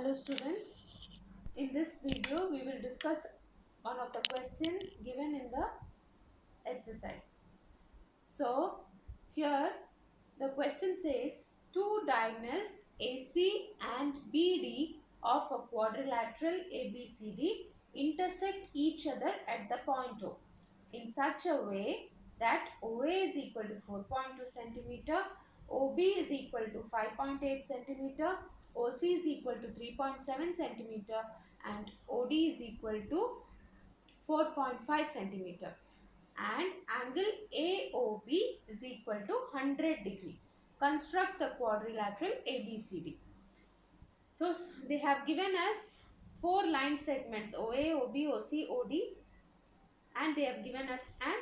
Hello students, in this video we will discuss one of the question given in the exercise. So here the question says two diagonals AC and BD of a quadrilateral ABCD intersect each other at the point O in such a way that OA is equal to 4.2 centimeter, OB is equal to 5.8 centimeter, OC is equal to 3.7 centimeter and OD is equal to 4.5 centimeter and angle AOB is equal to 100 degree. Construct the quadrilateral ABCD. So they have given us 4 line segments OA, OB, OC, OD and they have given us an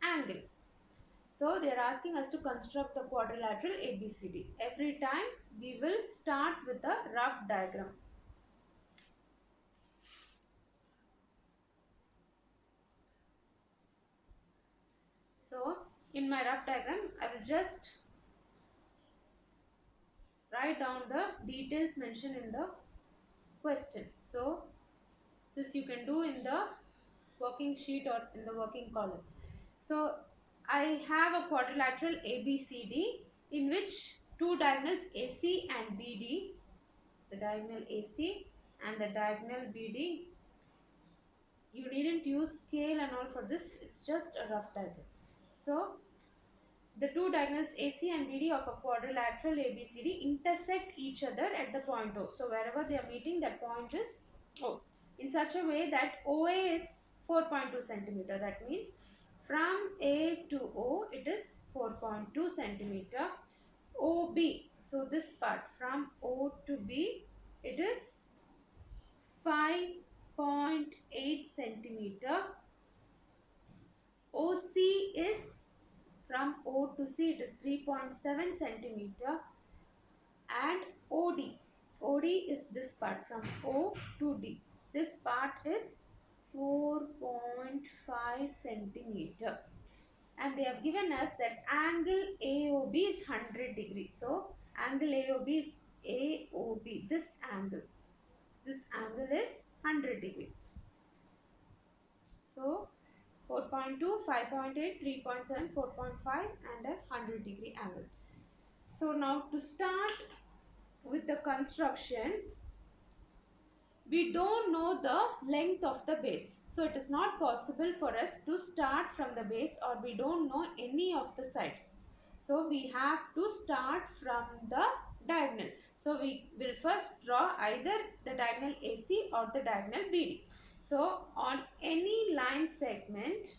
angle. So they are asking us to construct the quadrilateral ABCD. Every time we will start with a rough diagram. So in my rough diagram, I will just write down the details mentioned in the question. So this you can do in the working sheet or in the working column. So I have a quadrilateral ABCD in which two diagonals AC and BD, the diagonal AC and the diagonal BD. You needn't use scale and all for this, it's just a rough diagram. So the two diagonals AC and BD of a quadrilateral ABCD intersect each other at the point O. So wherever they are meeting, that point is O. In such a way that OA is 4.2 centimeter. That means from A to O, it is 4.2 centimeter. OB, so this part from O to B, it is 5.8 centimeter. OC is from O to C, it is 3.7 centimeter and OD is this part from O to D. This part is 4.5 centimeter and they have given us that angle AOB is 100 degrees. So angle AOB is AOB, this angle is 100 degree. So 4.2, 5.8, 3.7, 4.5 and a 100 degree angle. So now to start with the construction, we don't know the length of the base. So it is not possible for us to start from the base or we don't know any of the sides. So we have to start from the diagonal. So we will first draw either the diagonal AC or the diagonal BD. So on any line segment,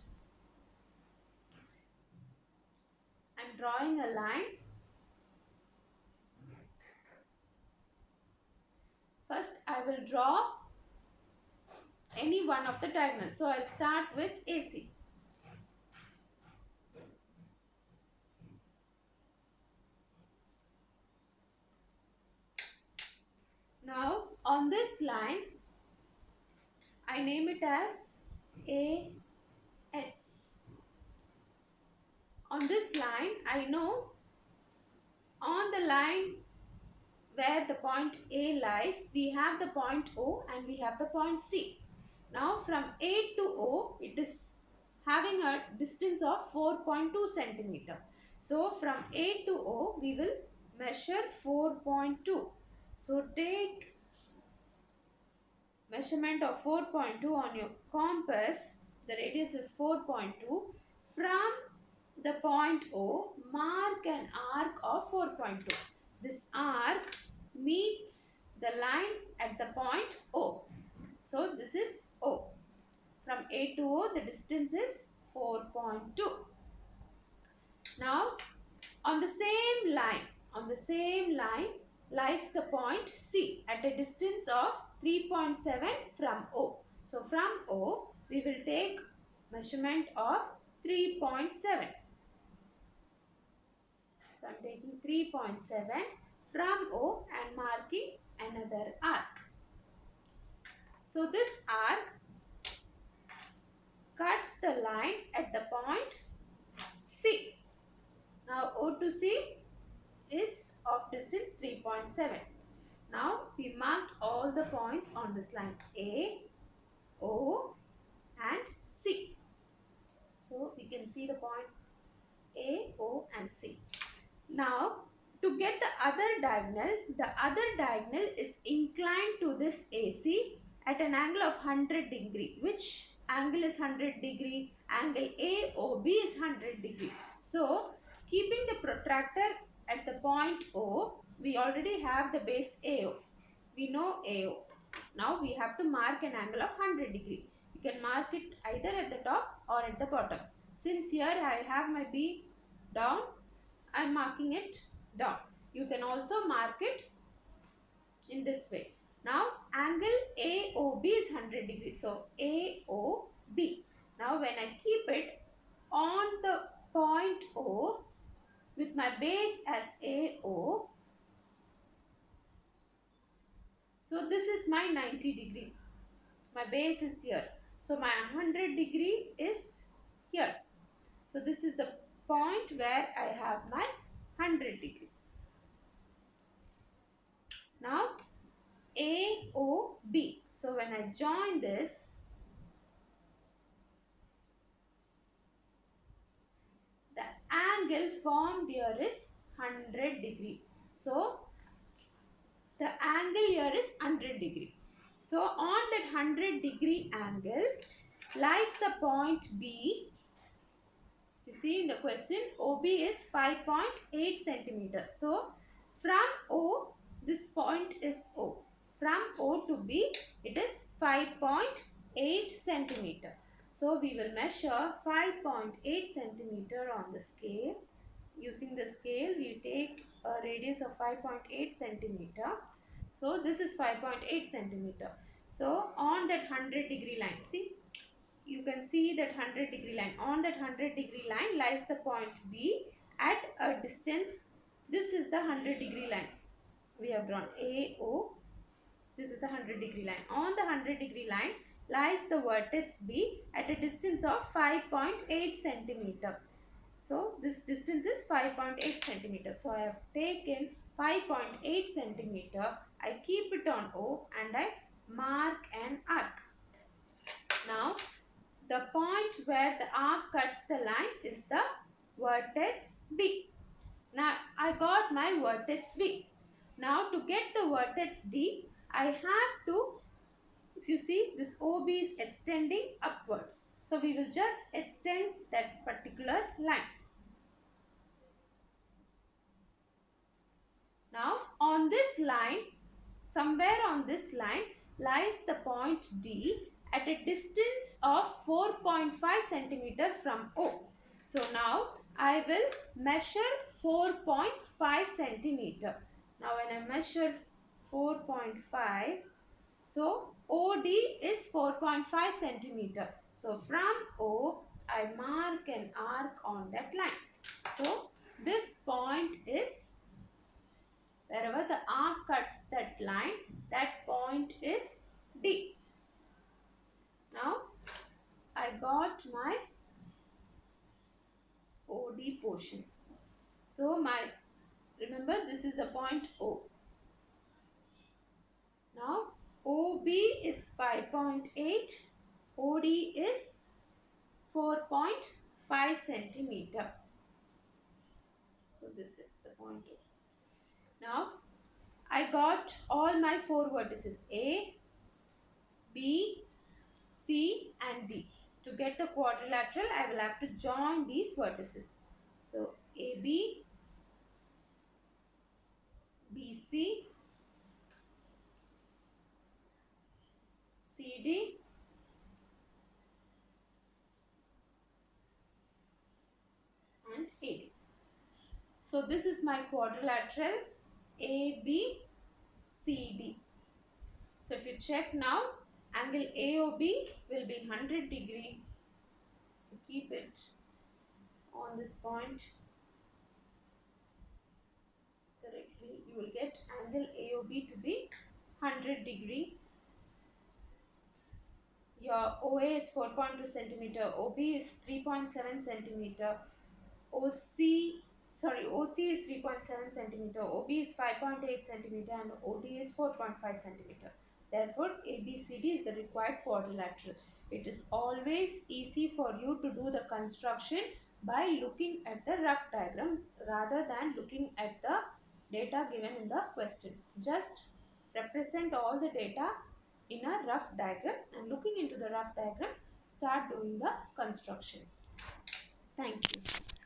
I am drawing a line. First I will draw any one of the diagonals. So I'll start with AC. Now on this line, I name it as AX. On this line, I know on the line where the point A lies, we have the point O and we have the point C. Now from A to O, it is having a distance of 4.2 centimeter. So from A to O, we will measure 4.2. So take measurement of 4.2 on your compass. The radius is 4.2. From the point O, mark an arc of 4.2. This arc meets the line at the point O. So this is O. From A to O, the distance is 4.2. Now on the same line lies the point C at a distance of 3.7 from O. So from O, we will take measurement of 3.7. So I am taking 3.7 from O and marking another arc. So this arc cuts the line at the point C. Now O to C is of distance 3.7. Now we marked all the points on this line A, O and C. So we can see the point A, O and C. Now to get the other diagonal is inclined to this AC at an angle of 100 degree. Which angle is 100 degree? Angle AOB is 100 degree. So keeping the protractor at the point O, we already have the base AO. We know AO. Now we have to mark an angle of 100 degree. You can mark it either at the top or at the bottom. Since here I have my B down, I am marking it down. You can also mark it in this way. Now angle AOB is 100 degrees. So AOB. Now when I keep it on the point O with my base as AO, so this is my 90 degree. My base is here. So my 100 degree is here. So this is the point where I have my 100 degree. Now AOB. So when I join this, the angle formed here is 100 degree. So the angle here is 100 degree. So on that 100 degree angle lies the point B. You see in the question, OB is 5.8 centimeter. So from O, this point is O. From O to B, it is 5.8 centimeter. So we will measure 5.8 centimeter on the scale. Using the scale, we take a radius of 5.8 centimeter. So this is 5.8 centimeter. So on that 100 degree line, see, you can see that 100 degree line. On that 100 degree line lies the point B at a distance. This is the 100 degree line. We have drawn AO. This is a 100 degree line. On the 100 degree line lies the vertex B at a distance of 5.8 centimeter. So this distance is 5.8 centimeter. So I have taken 5.8 centimeter. I keep it on O and I mark an arc. Now the point where the arc cuts the line is the vertex B. Now I got my vertex B. Now to get the vertex D, I have to, if you see, this OB is extending upwards. So we will just extend that particular line. Now on this line, somewhere on this line lies the point D at a distance of 4.5 centimeter from O. So now I will measure 4.5 centimeter. Now when I measure 4.5, so OD is 4.5 centimeter. So from O, I mark an arc on that line. So this point is, wherever the arc cuts that line, that point is D. Now I got my OD portion. So remember, this is the point O. Now OB is 5.8, OD is 4.5 centimeter. So this is the point O. Now I got all my four vertices A, B, C and D. To get the quadrilateral, I will have to join these vertices. So AB, BC, CD and AD. So this is my quadrilateral ABCD. So if you check now, angle AOB will be 100 degree. To keep it on this point correctly, you will get angle AOB to be 100 degree. Your OA is 4.2 centimeter, OB is 3.7 centimeter, OC sorry, OC is 3.7 centimeter, OB is 5.8 centimeter, and OD is 4.5 centimeter. Therefore, ABCD is the required quadrilateral. It is always easy for you to do the construction by looking at the rough diagram rather than looking at the data given in the question. Just represent all the data in a rough diagram, and looking into the rough diagram, start doing the construction. Thank you.